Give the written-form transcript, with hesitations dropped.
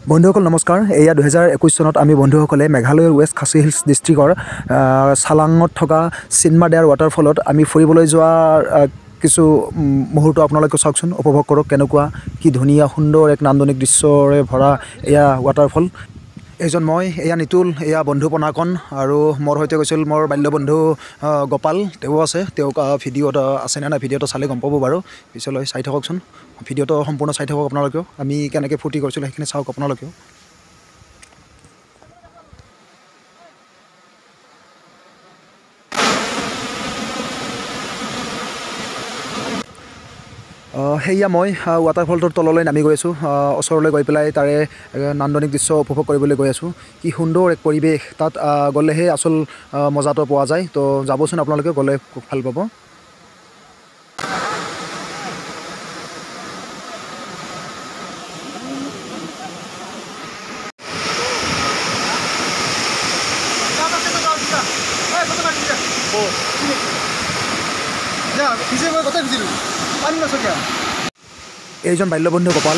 বন্ধুসকল নমস্কাৰ। এয়া 2021 চনত আমি বন্ধুসকলে মেঘালয়ৰ ৱেষ্ট খাছী হিলছ ডিষ্ট্ৰিক্টৰ চালাঙত থকা চিনমাডেয়াৰ ৱাটাৰফলত আমি ফুৰিবলৈ যোৱা কিছু মুহূৰ্ত আপোনালোকে চাওকচোন, উপভোগ কৰক। কেনেকুৱা কি ধুনীয়া সুন্দৰ এক নান্দনিক দৃশ্যৰে ভৰা এয়া ৱাটাৰফল। এইজন মই, এয়া নিতুল, এয়া বন্ধু পনাকন, আৰু মোৰ সৈতে গৈছিল মোৰ বাল্যবন্ধু গোপাল। তেওঁ আছে, তেওঁক ভিডিঅ'ত আছেনে নাই ভিডিঅ'টো চালে গম পাব বাৰু। পিছলৈ চাই থাককচোন, ভিডিঅ'টো সম্পূৰ্ণ চাই থাকক আপোনালোকেও। আমি কেনেকৈ ফূৰ্তি কৰিছিলোঁ সেইখিনি চাওক আপোনালোকেও। সেয়া মই ৱাটাৰফলটোৰ তললৈ নামি গৈ আছোঁ। ওচৰলৈ গৈ পেলাই তাৰে নান্দনিক দৃশ্য উপভোগ কৰিবলৈ গৈ আছোঁ। কি সুন্দৰ এক পৰিৱেশ, তাত গ'লেহে আচল মজাটো পোৱা যায়। তো যাবচোন আপোনালোকে, গ'লে খুব ভাল পাব। এইজন বাল্যবন্ধু গোপাল।